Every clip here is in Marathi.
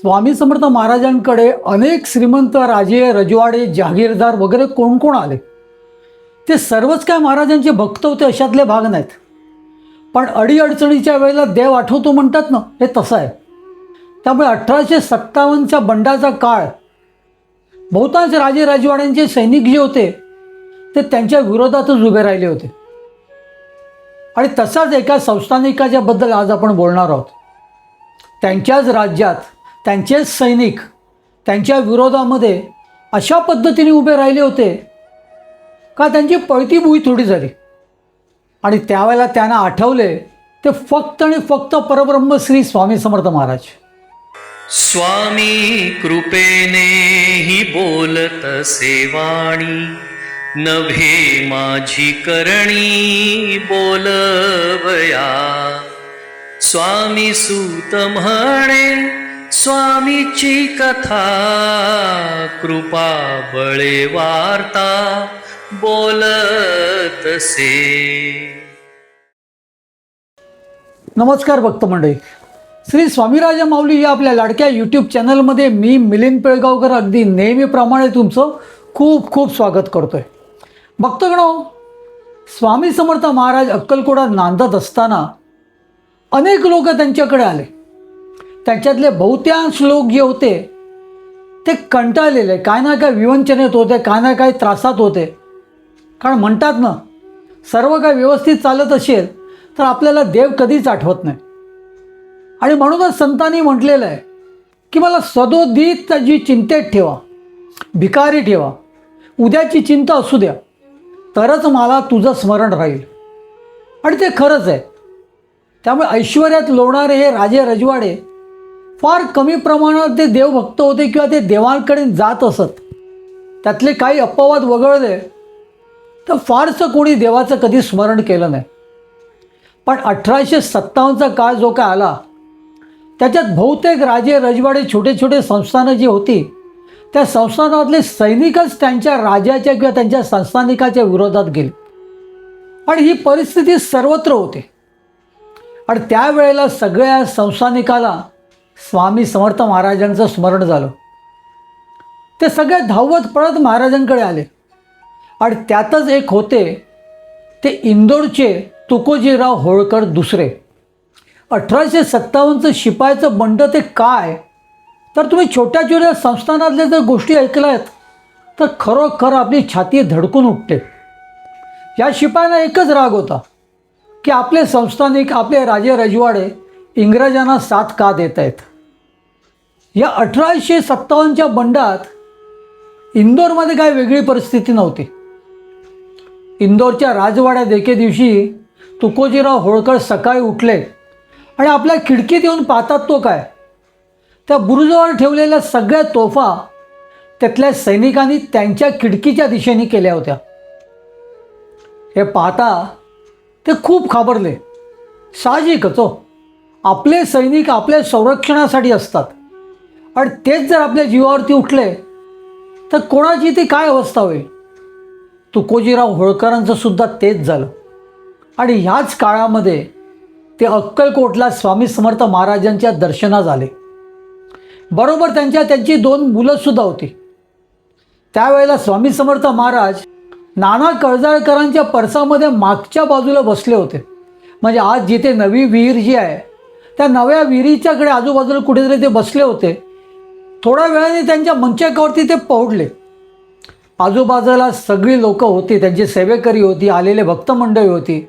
स्वामी समर्थ महाराजांकडे अनेक श्रीमंत राजे रजवाडे जहागीरदार वगैरे कोण कोण आले। ते सर्वच काय महाराजांचे भक्त होते अशातले भाग नाहीत, पण अडीअडचणीच्या वेळेला देव आठवतो म्हणतात ना, हे तसं आहे। त्यामुळे 1857च्या बंडाचा काळ बहुतांश राजे राजवाड्यांचे सैनिक जे होते ते त्यांच्या विरोधातच उभे राहिले होते। आणि तसाच एका संस्थानिकाच्या बद्दल आज आपण बोलणार आहोत। त्यांच्याच राज्यात त्यांचेच सैनिक त्यांच्या विरोधामध्ये अशा पद्धतीने उभे राहिले होते का त्यांची पळती बुई थोडी झाली। आणि त्यावेळेला त्यांना आठवले ते फक्त आणि फक्त परब्रह्म श्री स्वामी समर्थ महाराज। स्वामी कृपेने ही बोलत सेवाणी, नभे माझी करणी बोलवया। स्वामी सूत म्हणे स्वामीची कथा, कृपा बळे वार्ता बोलत से। नमस्कार भक्त मंडळी, श्री स्वामीराजा माऊली या आपल्या लाडक्या यूट्यूब चॅनलमध्ये मी मिलिंद पेळगावकर अगदी नेहमीप्रमाणे तुमचं खूप खूप स्वागत करतोय। भक्तगणो, स्वामी समर्थ महाराज अक्कलकोटात नांदत असताना अनेक लोक त्यांच्याकडे आले। त्यांच्यातले बहुतांश लोक जे होते ते कंटाळलेले, काय ना काय विवंचनेत होते, काय ना काय त्रासात होते। कारण म्हणतात ना, सर्व काय व्यवस्थित चालत असेल तर आपल्याला देव कधीच आठवत नाही। आणि म्हणूनच संतांनी म्हटलेलं आहे की मला सदोदित त्याची चिंतेत ठेवा, भिकारी ठेवा, उद्याची चिंता असू द्या, तरच मला तुझं स्मरण राहील। आणि ते खरंच आहे। त्यामुळे ऐश्वर्यात लोळणारे हे राजे रजवाडे फार कमी प्रमाणात ते देवभक्त होते किंवा ते देवांकडे जात असत। त्यातले काही अपवाद वगळले तर फारसं कोणी देवाचं कधी स्मरण केलं नाही। पण 1857चा काळ जो काय आला त्याच्यात बहुतेक राजे रजवाडे छोटे छोटे संस्थानं जी होती त्या संस्थानातले सैनिकच त्यांच्या राजाच्या किंवा त्यांच्या संस्थानिकाच्या विरोधात गेले। आणि ही परिस्थिती सर्वत्र होती। आणि त्यावेळेला सगळ्या संस्थानिकाला स्वामी समर्थ महाराजांचं स्मरण झालं। ते सगळे धावत पळत महाराजांकडे आले। आणि त्यातच एक होते ते इंदोरचे तुकोजीराव होळकर दुसरे। 1857चं शिपायाचं बंड ते काय, तर तुम्ही छोट्या छोट्या संस्थानातल्या जर गोष्टी ऐकल्यात तर खरोखर आपली छाती धडकून उठते। या शिपायांना एकच राग होता की आपले संस्थानिक, आपले राजे रजवाडे इंग्रजांना साथ का देत आहेत। या 1857च्या बंडात इंदोरमध्ये काय वेगळी परिस्थिती नव्हती। इंदोरच्या राजवाड्यात एके दिवशी तुकोजीराव होळकर सकाळी उठले आणि आपल्या खिडकीत येऊन पाहतात तो काय, त्या बुरुजावर ठेवलेल्या सगळ्या तोफा त्यातल्या सैनिकांनी त्यांच्या खिडकीच्या दिशेने केल्या होत्या। हे पाहता ते खूप घाबरले। साहजिकच हो, आपले सैनिक आपल्या संरक्षणासाठी असतात आणि तेच जर आपल्या जीवावरती उठले तर कोणाची ती काय अवस्था होईल। तुकोजीराव होळकरांचं सुद्धा तेच झालं। आणि ह्याच काळामध्ये ते अक्कलकोटला स्वामी समर्थ महाराजांच्या दर्शनास आले। बरोबर त्यांची 2 मुलंसुद्धा होती। त्यावेळेला स्वामी समर्थ महाराज नाना कळजाळकरांच्या परसामध्ये मागच्या बाजूला बसले होते। म्हणजे आज जिथे नवी विहीर जी आहे त्या नव्या विहिरीच्याकडे आजूबाजूला कुठेतरी ते बसले होते। थोड्या वेळाने त्यांच्या मंचकावरती ते पहुडले। आजूबाजूला सगळी लोकं होती, त्यांची सेवेकरी होती, आलेले भक्तमंडळी होती।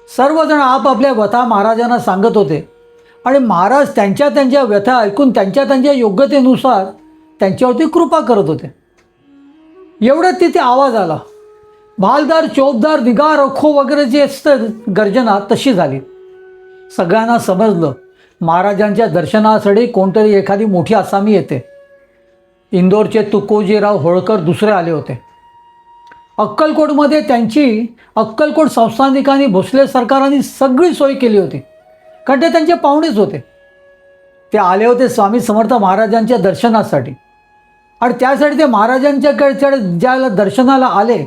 सर्वजण आपापल्या व्यथा महाराजांना सांगत होते आणि महाराज त्यांच्या व्यथा ऐकून त्यांच्या योग्यतेनुसार त्यांच्यावरती कृपा करत होते। एवढ्यात तिथे आवाज आला, भालदार चोपदार निगा रखो वगैरे जे असतं गर्जना तशी झाली। सगळ्यांना समजलं महाराजांच्या दर्शनासाठी कोणतरी एखादी मोठी आसामी येते। इंदोरचे तुकोजीराव होळकर दुसरे आले होते। अक्कलकोटमध्ये त्यांची अक्कलकोट संस्थानिकांनी, भोसले सरकारांनी सगळी सोय केली होती, कारण ते त्यांचे पाहुणेच होते। ते आले होते स्वामी समर्थ महाराजांच्या दर्शनासाठी। आणि त्यासाठी ते महाराजांच्याकडच्या ज्याला दर्शनाला आले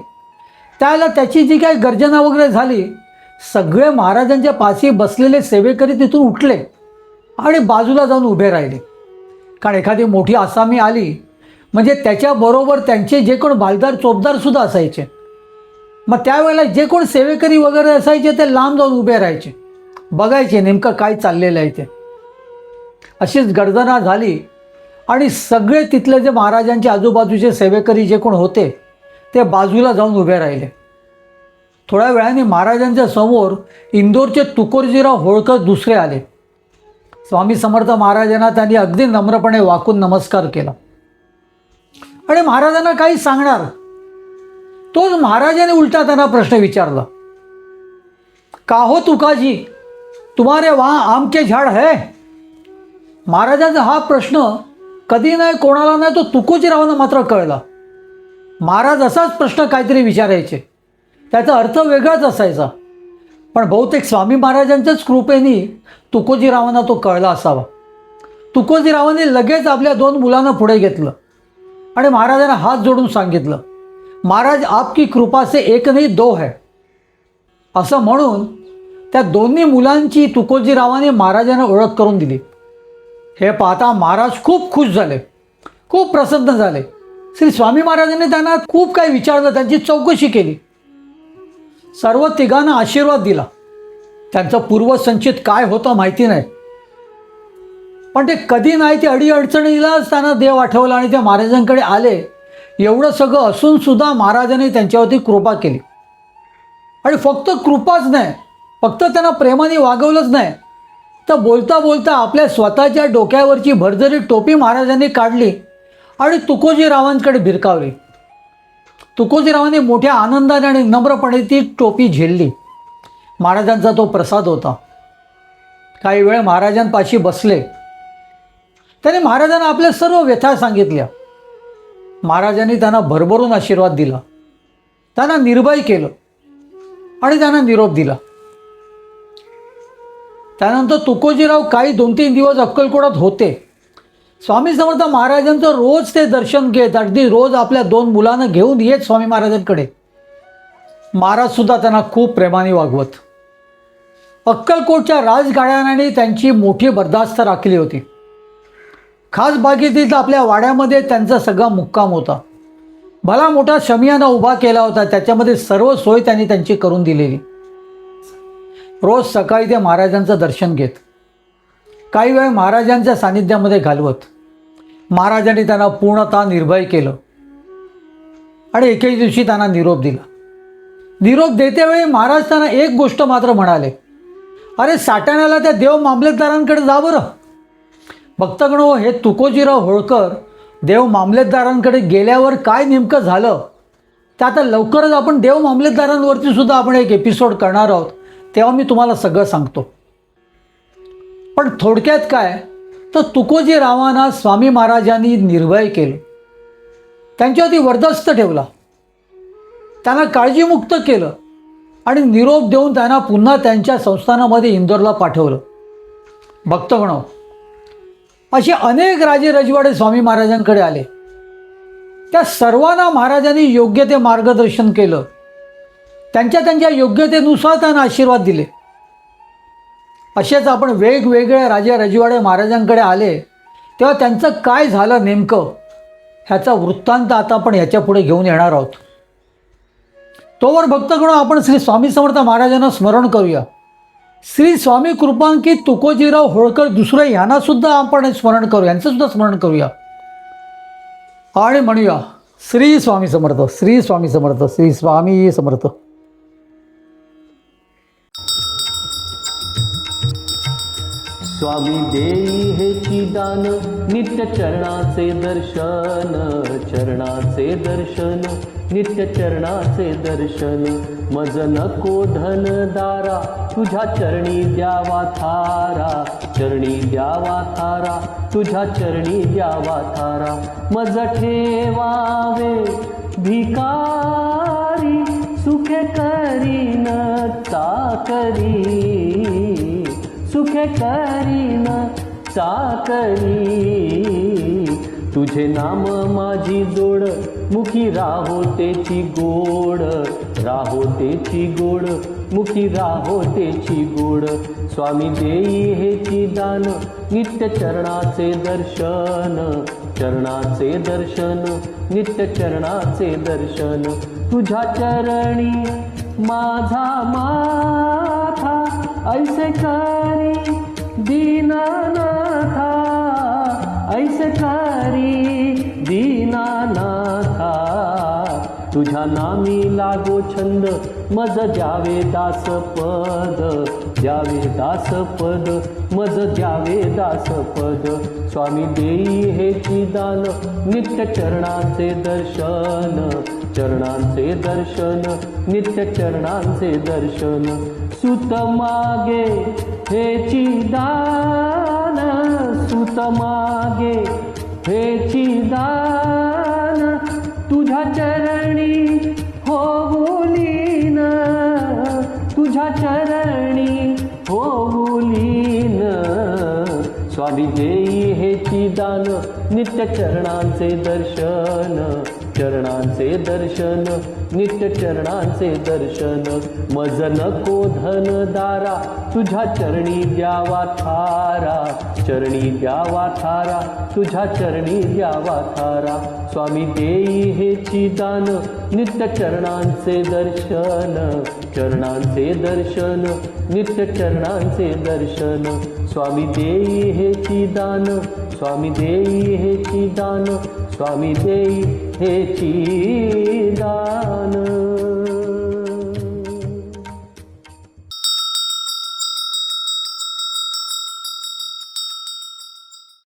त्याला त्याची जी काही गर्जना वगैरे झाली, सगळे महाराजांच्या पाशी बसलेले सेवेकरी तिथून उठले आणि बाजूला जाऊन उभे राहिले। कारण एखादी मोठी आसामी आली म्हणजे त्याच्याबरोबर त्यांचे जे कोण बालदार चोपदारसुद्धा असायचे. मग त्यावेळेला जे कोण सेवेकरी वगैरे असायचे ते लांब जाऊन उभे राहायचे, बघायचे नेमकं काय चाललेलं आहे ते. अशीच गर्जना झाली आणि सगळे तिथले जे महाराजांचे आजूबाजूचे सेवेकरी जे कोण होते ते बाजूला जाऊन उभे राहिले. थोड्या वेळाने महाराजांच्या समोर इंदोरचे तुकोजीराव होळकर दुसरे आले. स्वामी समर्थ महाराजांना त्यांनी अगदी नम्रपणे वाकून नमस्कार केला आणि महाराजांना काही सांगणार तोच महाराजांनी उलटा त्यांना प्रश्न विचारला, का हो तुकाजी, तुम्हारे वहाँ आम के झाड है? महाराजांचा हा प्रश्न कधी नाही कोणाला नाही तो तुकोजीरावांना मात्र कळला. महाराज असाच प्रश्न काहीतरी विचारायचे, त्याचा अर्थ वेगळाच असायचा, पण बहुतेक स्वामी महाराजांच्याच कृपेने तुकोजीरावांना तो कळला असावा. तुकोजीरावांनी लगेच आपल्या 2 मुलांना पुढे घेतलं आणि महाराजांना हात जोडून सांगितलं, महाराज आपकी कृपा से एक नहीं दो है. असं म्हणून त्या दोन्ही मुलांची तुकोजीरावांनी महाराजांना ओळख करून दिली. हे पाहता महाराज खूप खुश झाले, खूप प्रसन्न झाले. श्री स्वामी महाराजांनी त्यांना खूप काही विचारलं, त्यांची चौकशी केली, सर्व तिघांना आशीर्वाद दिला. त्यांचं पूर्वसंचित काय होतं माहिती नाही, पण ते कधी नाही ते अडीअडचणीलाच त्यांना देव आठवला आणि ते महाराजांकडे आले. एवढं सगळं असूनसुद्धा महाराजांनी त्यांच्यावरती कृपा केली. आणि फक्त कृपाच नाही, फक्त त्यांना प्रेमाने वागवलंच नाही, तर बोलता बोलता आपल्या स्वतःच्या डोक्यावरची भरजरी टोपी महाराजांनी काढली आणि तुकोजीरावांकडे भिरकावली. तुकोजीरावांनी मोठ्या आनंदाने आणि नम्रपणे ती टोपी झेलली. महाराजांचा तो प्रसाद होता. काही वेळ महाराजांपाशी बसले. त्याने महाराजांना आपल्या सर्व व्यथा सांगितल्या. महाराजांनी त्यांना भरभरून आशीर्वाद दिला, त्यांना निर्भय केलं आणि त्यांना निरोप दिला. त्यानंतर तुकोजीराव काही 2-3 दिवस अक्कलकोटात होते. स्वामी समर्थ महाराजांचं रोज ते दर्शन घेत, अगदी रोज आपल्या 2 मुलांना घेऊन येत स्वामी महाराजांकडे. महाराजसुद्धा त्यांना खूप प्रेमाने वागवत. अक्कलकोटच्या राजघराण्याने त्यांची मोठी बर्दास्त राखली होती. खास बागेतील आपल्या वाड्यामध्ये त्यांचा सगळा मुक्काम होता. भला मोठा शमियाना उभा केला होता, त्याच्यामध्ये सर्व सोय त्यांनी त्यांची करून दिलेली. रोज सकाळी ते महाराजांचं दर्शन घेत, काही वेळ महाराजांच्या सानिध्यामध्ये घालवत. महाराजांनी त्यांना पूर्णतः निर्भय केलं आणि एकेच दिवशी त्यांना निरोप दिला. निरोप देतेवेळी महाराज त्यांना एक गोष्ट मात्र म्हणाले, अरे साठाण्याला त्या देव मामलेदारांकडे जा बरं. भक्तगणो, हे तुकोजीराव होळकर देव मामलेदारांकडे गेल्यावर काय नेमकं झालं ते आता लवकरच आपण देव मामलेदारांवरती सुद्धा आपण एक एपिसोड करणार आहोत, तेव्हा मी तुम्हाला सगळं सांगतो. पण थोडक्यात काय तर तुकोजीरावांना स्वामी महाराजांनी निर्भय केलं, त्यांच्यावरती वरदस्त ठेवला, त्यांना काळजीमुक्त केलं आणि निरोप देऊन त्यांना पुन्हा त्यांच्या संस्थानामध्ये इंदोरला पाठवलं. भक्तगणो, असे अनेक राजे रजवाडे स्वामी महाराजांकडे आले. त्या सर्वांना महाराजांनी योग्य ते मार्गदर्शन केलं, त्यांच्या योग्यतेनुसार त्यांना आशीर्वाद दिले. असेच आपण वेगवेगळ्या राजे रजवाडे महाराजांकडे आले तेव्हा त्यांचं काय झालं नेमकं ह्याचा वृत्तांत आता आपण ह्याच्या पुढे घेऊन येणार आहोत. तोवर भक्तगण आपण श्री स्वामी समर्थ महाराजांना स्मरण करूया. श्री स्वामी कृपांकित तुकोजीराव होळकर दुसरे यांना सुद्धा आपण स्मरण करू, यांचं सुद्धा स्मरण करूया आणि म्हणूया श्री स्वामी समर्थ, श्री स्वामी समर्थ, श्री स्वामी समर्थ. स्वामी देई हेची दान, नित्य चरणाचे दर्शन, चरणाचे दर्शन, नित्य चरणाचे दर्शन. मज नको धन दारा, तुझ्या चरणी द्यावा थारा, चरणी द्यावा थारा, तुझ्या चरणी द्यावा थारा. मज ठेवावे भिकारी, सुखे करीन चाकरी, सुखे करीन चाकरी. तुझे नाम माझी जोड, मुखी राहो तेची गोड, राहो तेची गोड, मुखी राहो तेची गोड स्वामी देई हेची दान नित्य चरणाचे दर्शन चरणाचे दर्शन नित्य चरणाचे दर्शन तुझ्या चरणी माझा माथा ऐसे करी दीनानाथा ऐसे करी दीनानाथा तुझ्या नामी लागो छंद मज द्यावे दासपद द्यावे दासपद मज द्यावे दासपद स्वामी देई हेची दान नित्य चरणाचे दर्शन चरणांचे दर्शन नित्य चरणांचे दर्शन सुत मागे हेची दान सुत मागे हेची दान तुझ्या चरणी होऊलीन तुझ्या चरणी होऊलीन स्वामी देई हेची दान नित्य चरणांचे दर्शन चरणांचे दर्शन नित्य चरणांचे दर्शन मज नको धन दारा तुझ्या चरणी द्यावा थारा चरणी द्यावा थारा तुझ्या चरणी द्यावा थारा स्वामी देई हेची दान नित्य चरणांचे दर्शन चरणांचे दर्शन नित्य चरणांचे दर्शन स्वामी देई हेची दान स्वामी देई हेची दान स्वामी देई हेची दान